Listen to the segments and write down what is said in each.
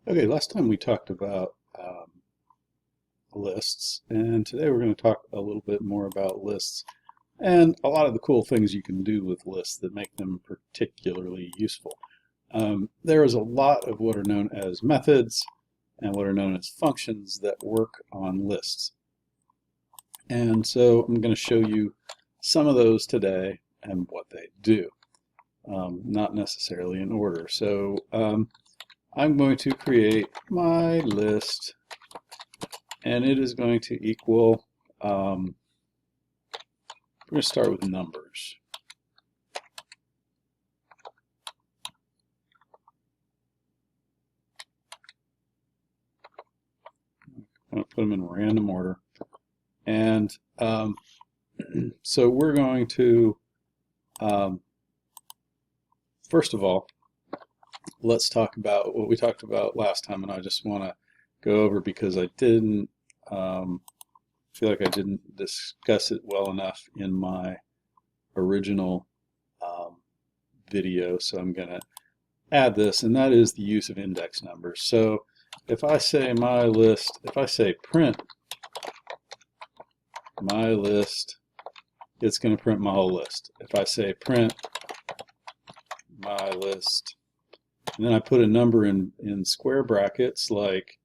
Okay, last time we talked about lists, and today we're going to talk a little bit more about lists and a lot of the cool things you can do with lists that make them particularly useful. There is a lot of what are known as methods and what are known as functions that work on lists. And so I'm going to show you some of those today and what they do, not necessarily in order. So I'm going to create my list, and it is going to equal, we're going to start with numbers. I'm going to put them in random order. And so we're going to, first of all, let's talk about what we talked about last time, and I just want to go over because I didn't feel like I didn't discuss it well enough in my original video, so I'm going to add this, and that is the use of index numbers. So if I say my list, if I say print my list, it's going to print my whole list. If I say print my list, and then I put a number in square brackets like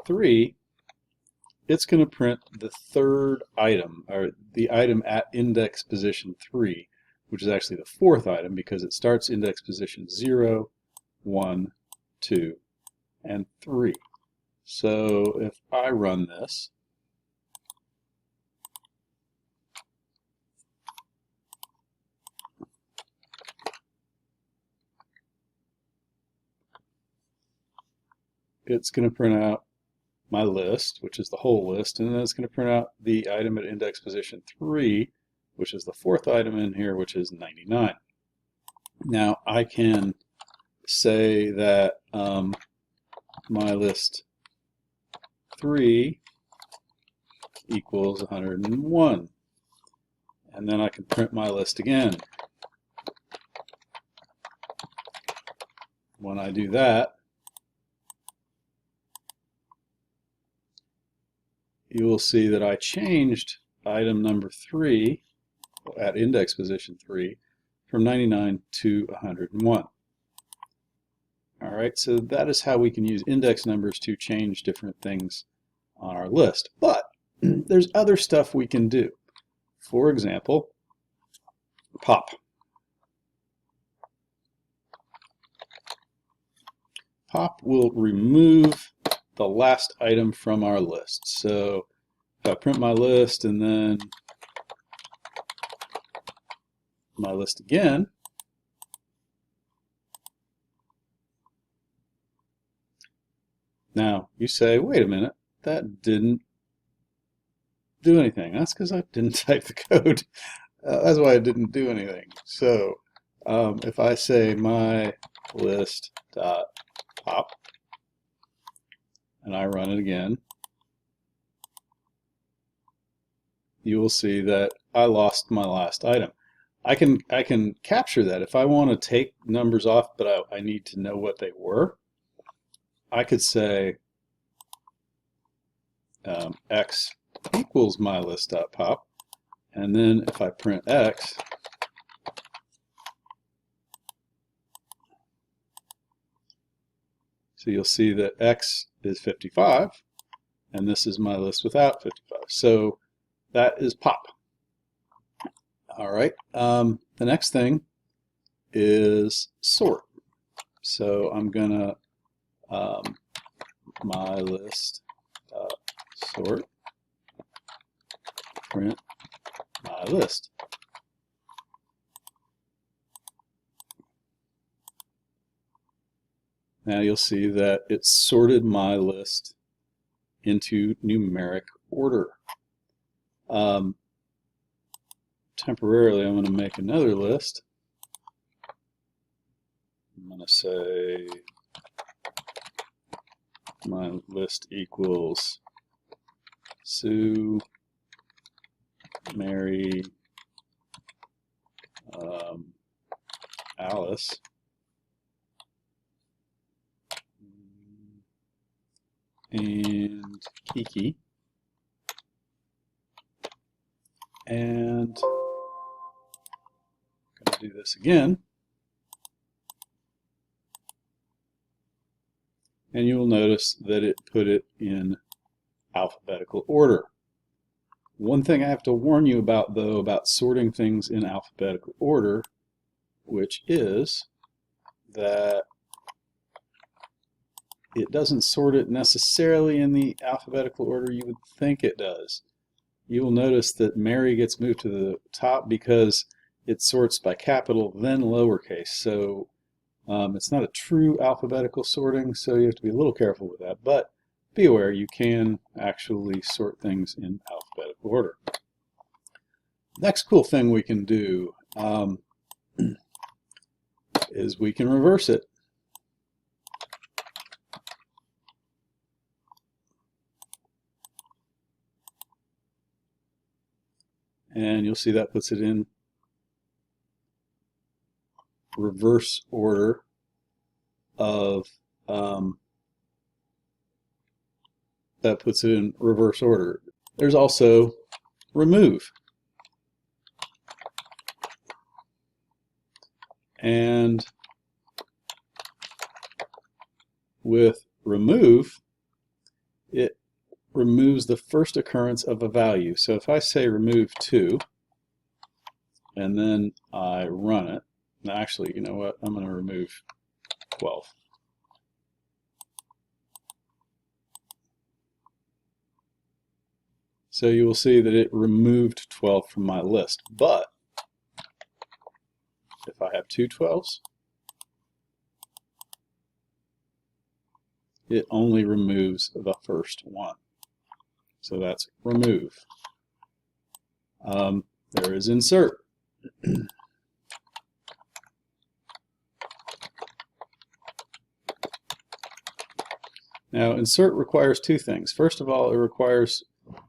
3, it's going to print the third item, or the item at index position 3, which is actually the fourth item because it starts index position 0, 1, 2, and 3. So if I run this, it's going to print out my list, which is the whole list, and then it's going to print out the item at index position 3, which is the fourth item in here, which is 99. Now I can say that my list 3 equals 101, and then I can print my list again. When I do that, you will see that I changed item number 3 at index position 3 from 99 to 101. All right, so that is how we can use index numbers to change different things on our list. But there's other stuff we can do. For example, pop. Pop will remove the last item from our list. So if I print my list and then my list again, now you say, wait a minute, that didn't do anything. That's because I didn't type the code. That's why it didn't do anything. So if I say my list dot pop and I run it again, you will see that I lost my last item. I can capture that. If I want to take numbers off, but I need to know what they were, I could say x equals my list.pop, and then if I print x, so you'll see that x is 55, and this is my list without 55. So that is pop. All right. The next thing is sort. So I'm gonna my list sort print my list. Now you'll see that it sorted my list into numeric order. Temporarily, I'm going to make another list. I'm going to say my list equals Sue, Mary, Alice, and Kiki. And I'm going to do this again. And you will notice that it put it in alphabetical order. One thing I have to warn you about, though, about sorting things in alphabetical order, which is that it doesn't sort it necessarily in the alphabetical order you would think it does. You will notice that Mary gets moved to the top because it sorts by capital, then lowercase. So it's not a true alphabetical sorting, so you have to be a little careful with that. But be aware, you can actually sort things in alphabetical order. Next cool thing we can do is we can reverse it. And you'll see that puts it in reverse order of that puts it in reverse order. There's also remove. And with remove, it removes the first occurrence of a value. So if I say remove 2, and then I run it, actually, you know what, I'm going to remove 12. So you will see that it removed 12 from my list. But if I have two 12s, it only removes the first one. So that's remove. There is insert. Now, insert requires two things. First of all, it requires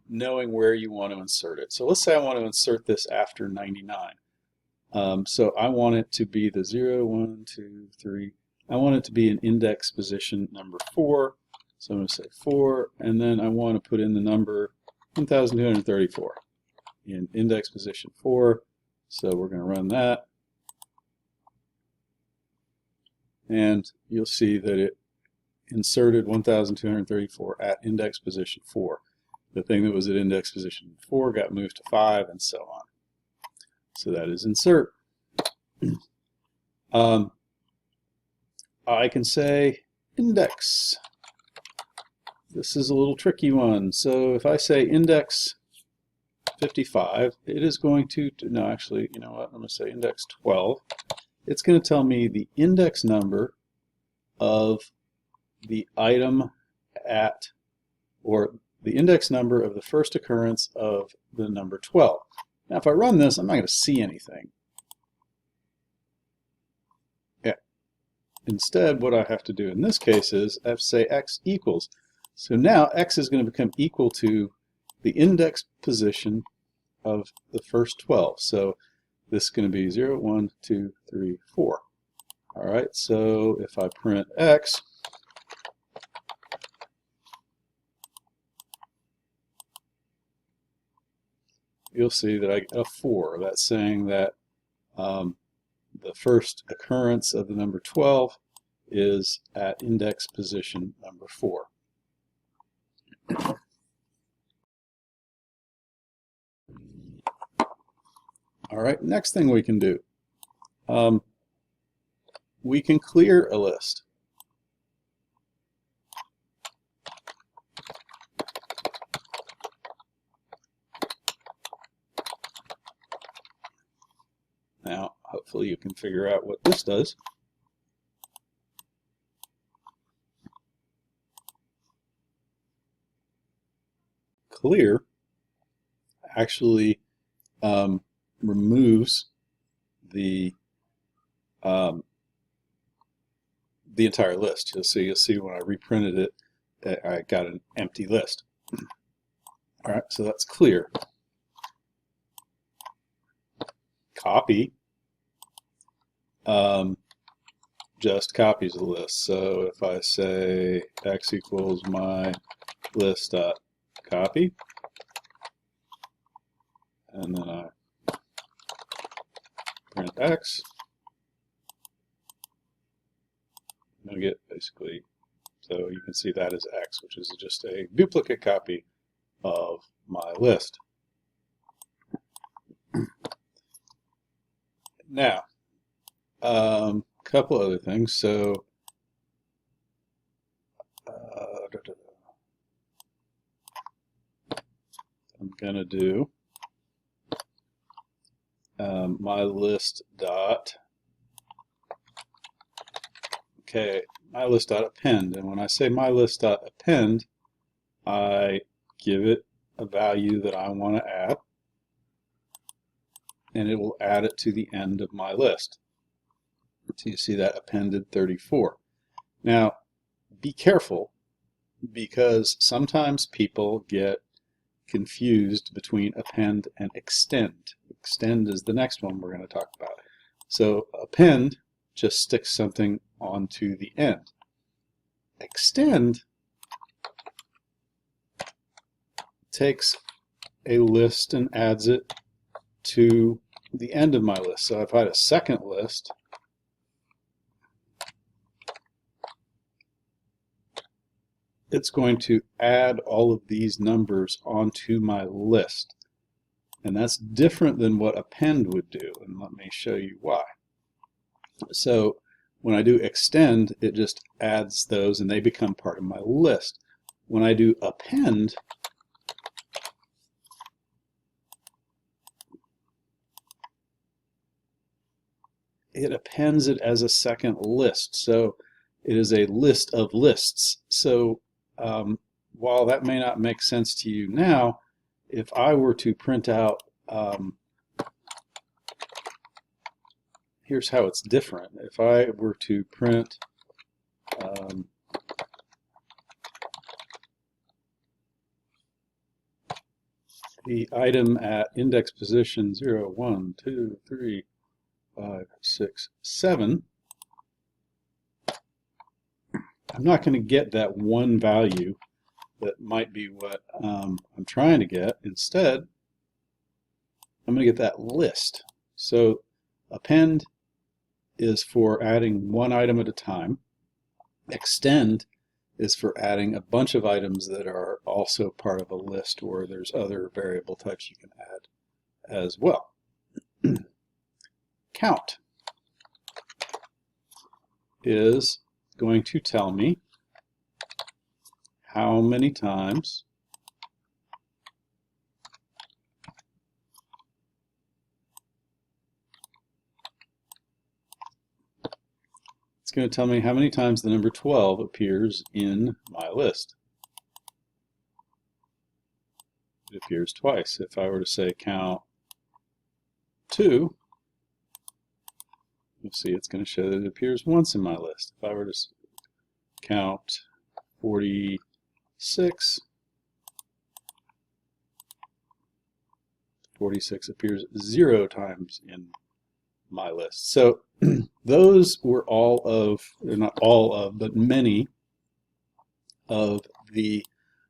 knowing where you want to insert it. So let's say I want to insert this after 99. So I want it to be the 0, 1, 2, 3. I want it to be in index position number 4. So I'm going to say 4, and then I want to put in the number 1234 in index position 4. So we're going to run that. And you'll see that it inserted 1234 at index position 4. The thing that was at index position 4 got moved to 5, and so on. So that is insert. I can say index. This is a little tricky one. So if I say index 55, it is going to, no, actually, you know what, I'm going to say index 12. It's going to tell me the index number of the item at, or the index number of the first occurrence of the number 12. Now if I run this, I'm not going to see anything. Yeah. Instead, what I have to do in this case is I have to say x equals. So now x is going to become equal to the index position of the first 12. So this is going to be 0, 1, 2, 3, 4. All right, so if I print x, you'll see that I get a 4. That's saying that the first occurrence of the number 12 is at index position number 4. All right, next thing we can do. We can clear a list. Now, hopefully you can figure out what this does. Clear actually removes the entire list. You'll see when I reprinted it, I got an empty list. All right, so that's clear. Copy just copies the list. So if I say x equals my list dot copy, and then I print x, I'm going to get basically, so you can see that is x, which is just a duplicate copy of my list. Now, couple other things. So, I'm going to do my list dot, okay, my list dot append. And when I say my list dot append, I give it a value that I want to add, and it will add it to the end of my list. So you see that appended 34. Now, be careful, because sometimes people get confused between append and extend. Extend is the next one we're going to talk about. So append just sticks something onto the end. Extend takes a list and adds it to the end of my list. So if I had a second list, it's going to add all of these numbers onto my list. And that's different than what append would do. And let me show you why. So when I do extend, it just adds those and they become part of my list. When I do append, it appends it as a second list. So it is a list of lists. So while that may not make sense to you now, if I were to print out, here's how it's different. If I were to print the item at index position 0, 1, 2, 3, 5, 6, 7, I'm not going to get that one value that might be what I'm trying to get. Instead, I'm going to get that list. So append is for adding one item at a time. Extend is for adding a bunch of items that are also part of a list, or there's other variable types you can add as well. Count is going to tell me how many times it's going to tell me how many times the number 12 appears in my list. It appears twice. If I were to say count 2, you'll see it's going to show that it appears once in my list. If I were to count 46, 46 appears 0 times in my list. So those were all of, or not all of, but many of the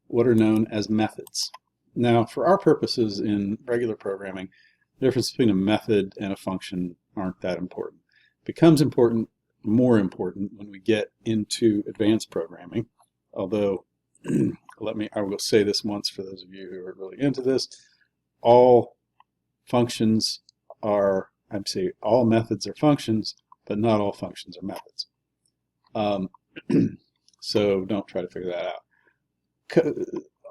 what are known as methods. Now, for our purposes in regular programming, the difference between a method and a function aren't that important. It becomes important, more important, when we get into advanced programming. Although, I will say this once for those of you who are really into this, all functions are, I'd say all methods are functions, but not all functions are methods. So don't try to figure that out.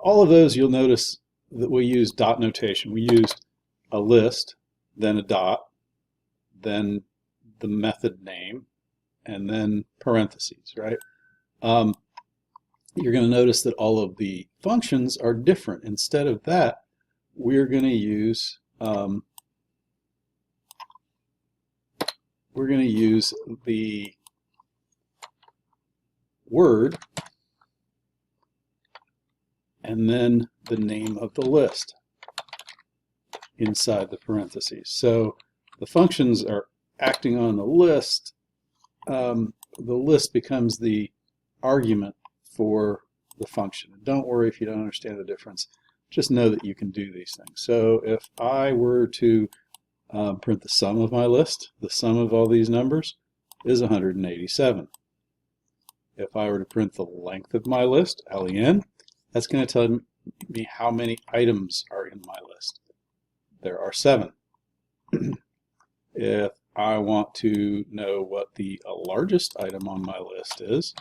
All of those, you'll notice that we use dot notation. We used a list, then a dot, then the method name, and then parentheses, right? You're going to notice that all of the functions are different. Instead of that, we're going to use the word and then the name of the list inside the parentheses. So the functions are acting on the list the list becomes the argument for the function. And don't worry if you don't understand the difference. Just know that you can do these things. So if I were to print the sum of my list, the sum of all these numbers is 187. If I were to print the length of my list, len, that's going to tell me how many items are in my list. There are 7. If I want to know what the largest item on my list is,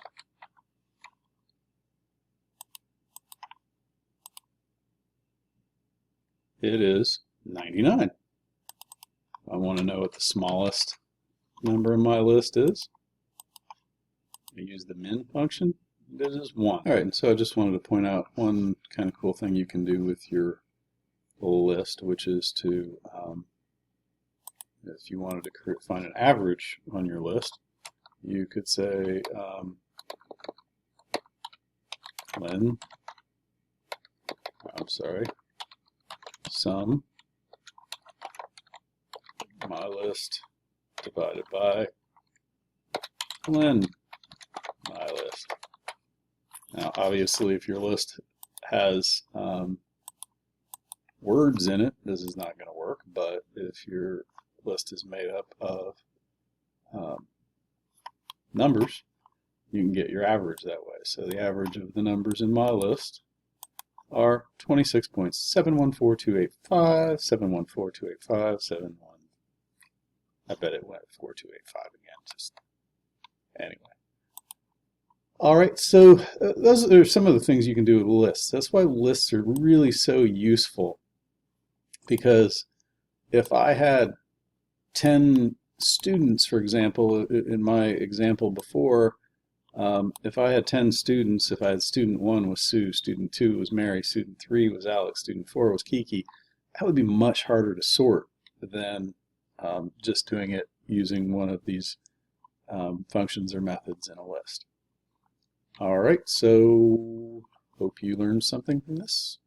it is 99. I want to know what the smallest number in my list is. I use the min function. It is 1. All right, and so I just wanted to point out one kind of cool thing you can do with your list, which is to, if you wanted to find an average on your list, you could say sum my list divided by len my list. Now, obviously, if your list has words in it, this is not going to work, but if your list is made up of numbers, you can get your average that way. So the average of the numbers in my list are 26.714285, 7142857. I bet it went 4285 again. Just anyway. All right, so those are some of the things you can do with lists. That's why lists are really so useful, because if I had 10 students, for example, in my example before, if I had 10 students, if I had student 1 was Sue, student 2 was Mary, student 3 was Alex, student 4 was Kiki, that would be much harder to sort than just doing it using one of these functions or methods in a list. All right, so hope you learned something from this.